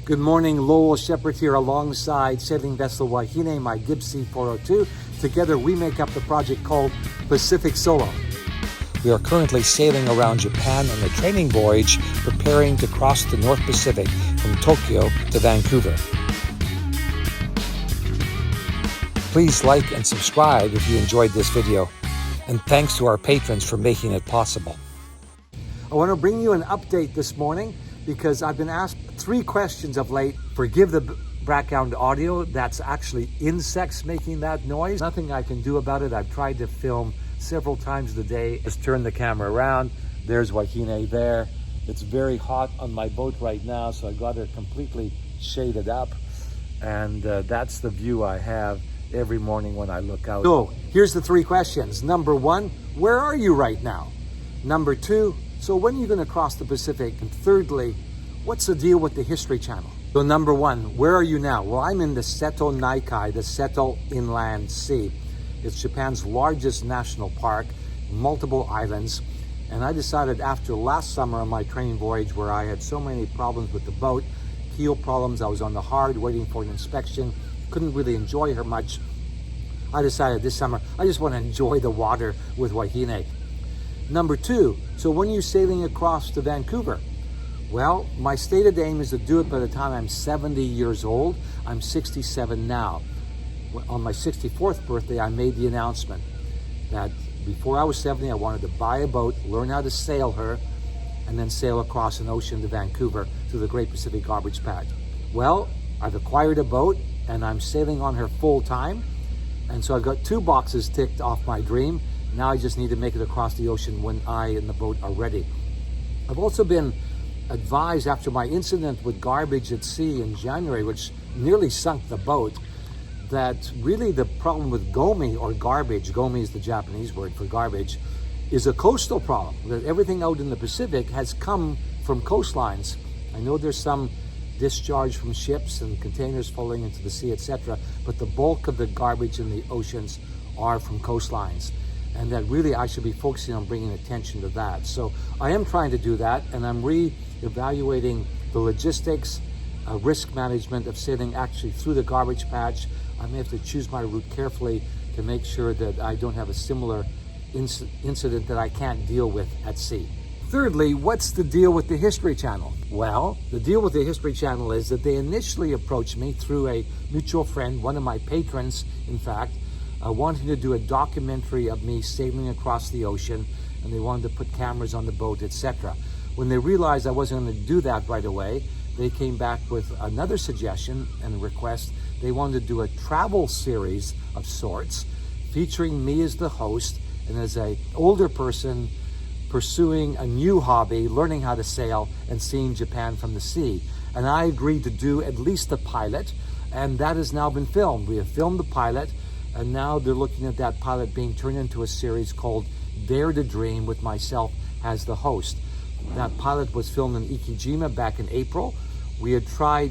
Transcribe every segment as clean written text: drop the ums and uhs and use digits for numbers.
Good morning, Lowell Shepherd here alongside sailing vessel Wahine, my Gibbs C402. Together we make up the project called Pacific Solo. We are currently sailing around Japan on a training voyage, preparing to cross the North Pacific from Tokyo to Vancouver. Please like and subscribe if you enjoyed this video, and thanks to our patrons for making it possible. I want to bring you an update this morning because I've been asked 3 questions of late. Forgive the background audio, that's actually insects making that noise. Nothing I can do about it. I've tried to film several times a day. Just turn the camera around. There's Wahine there. It's very hot on my boat right now, so I got her completely shaded up. And that's the view I have every morning when I look out. So here's the 3 questions. Number 1, where are you right now? Number 2, so when are you going to cross the Pacific? And thirdly, what's the deal with the History Channel? So number 1, where are you now? Well, I'm in the Seto Naikai, the Seto Inland Sea. It's Japan's largest national park, multiple islands. And I decided after last summer on my training voyage where I had so many problems with the boat, keel problems, I was on the hard waiting for an inspection, couldn't really enjoy her much. I decided this summer, I just want to enjoy the water with Wahine. Number 2, so when are you sailing across to Vancouver? Well, my stated aim is to do it by the time I'm 70 years old. I'm 67 now. On my 64th birthday, I made the announcement that before I was 70, I wanted to buy a boat, learn how to sail her, and then sail across an ocean to Vancouver to the Great Pacific Garbage Patch. Well, I've acquired a boat and I'm sailing on her full time. And so I've got 2 boxes ticked off my dream. Now I just need to make it across the ocean when I and the boat are ready. I've also been advised after my incident with garbage at sea in January, which nearly sunk the boat, that really the problem with gomi or garbage, gomi is the Japanese word for garbage, is a coastal problem. That everything out in the Pacific has come from coastlines. I know there's some discharge from ships and containers falling into the sea, etc., but the bulk of the garbage in the oceans are from coastlines. And that really I should be focusing on bringing attention to that. So I am trying to do that, and I'm re-evaluating the logistics, risk management of sailing actually through the garbage patch. I may have to choose my route carefully to make sure that I don't have a similar incident that I can't deal with at sea. Thirdly, what's the deal with the History Channel? Well, the deal with the History Channel is that they initially approached me through a mutual friend, one of my patrons, in fact, wanting to do a documentary of me sailing across the ocean, and they wanted to put cameras on the boat, etc. When they realized I wasn't going to do that right away, they came back with another suggestion and a request. They wanted to do a travel series of sorts, featuring me as the host and as an older person pursuing a new hobby, learning how to sail and seeing Japan from the sea. And I agreed to do at least the pilot, and that has now been filmed. We have filmed the pilot, and now they're looking at that pilot being turned into a series called Dare to Dream with myself as the host. That pilot was filmed in Ikejima back in April. We had tried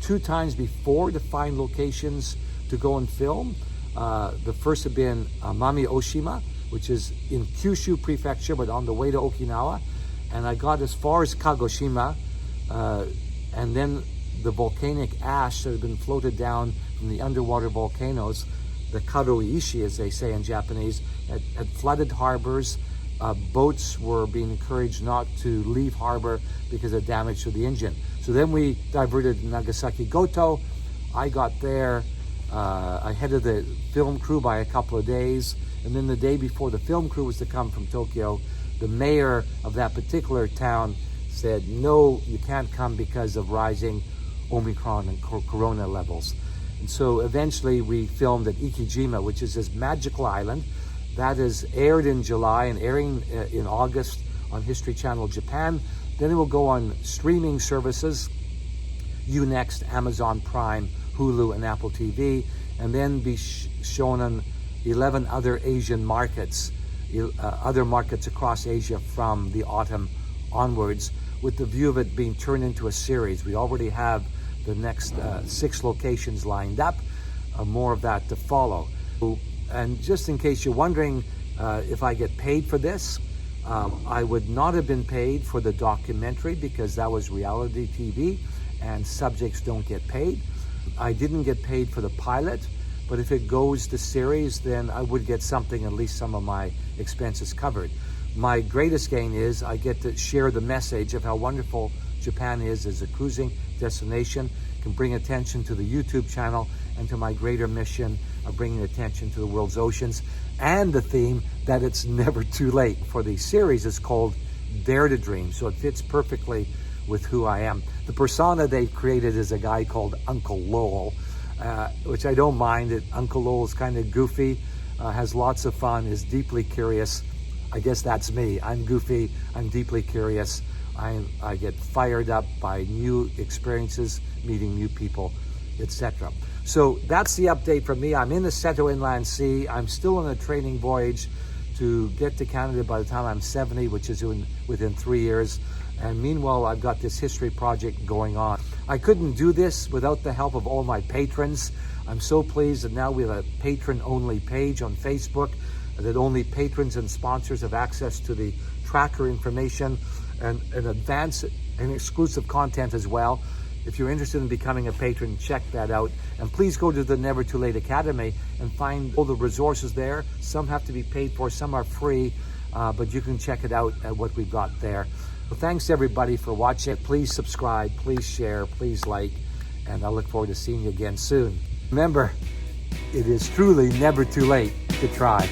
2 times before to find locations to go and film. The first had been Mami Oshima, which is in Kyushu Prefecture, but on the way to Okinawa. And I got as far as Kagoshima, and then the volcanic ash that had been floated down from the underwater volcanoes, the karoiishi, as they say in Japanese, had flooded harbors. Boats were being encouraged not to leave harbor because of damage to the engine. So then we diverted to Nagasaki Goto. I got there ahead of the film crew by a couple of days. And then the day before the film crew was to come from Tokyo, the mayor of that particular town said, no, you can't come because of rising Omicron and Corona levels. And so eventually we filmed at Ikejima, which is this magical island. That is aired in July and airing in August on History Channel Japan. Then it will go on streaming services, Unext, Amazon Prime, Hulu, and Apple TV, and then be shown on 11 other Asian markets, other markets across Asia from the autumn onwards, with the view of it being turned into a series. We already have the next 6 locations lined up, more of that to follow. And just in case you're wondering if I get paid for this, I would not have been paid for the documentary because that was reality TV and subjects don't get paid. I didn't get paid for the pilot, but if it goes to series, then I would get something, at least some of my expenses covered. My greatest gain is I get to share the message of how wonderful Japan is as a cruising destination, can bring attention to the YouTube channel and to my greater mission of bringing attention to the world's oceans, and the theme that it's never too late. For the series is called Dare to Dream, so it fits perfectly with who I am. The persona they've created is a guy called Uncle Lowell, which I don't mind. Uncle Lowell is kind of goofy, has lots of fun, is deeply curious. I guess that's me. I'm goofy, I'm deeply curious. I get fired up by new experiences, meeting new people, etc. So that's the update from me. I'm in the Seto Inland Sea. I'm still on a training voyage to get to Canada by the time I'm 70, which is within 3 years. And meanwhile, I've got this history project going on. I couldn't do this without the help of all my patrons. I'm so pleased that now we have a patron-only page on Facebook, that only patrons and sponsors have access to the tracker information and advanced and exclusive content as well. If you're interested in becoming a patron, check that out. And please go to the Never Too Late Academy and find all the resources there. Some have to be paid for, some are free, but you can check it out at what we've got there. Well, thanks everybody for watching. Please subscribe, please share, please like, and I look forward to seeing you again soon. Remember, it is truly never too late to try.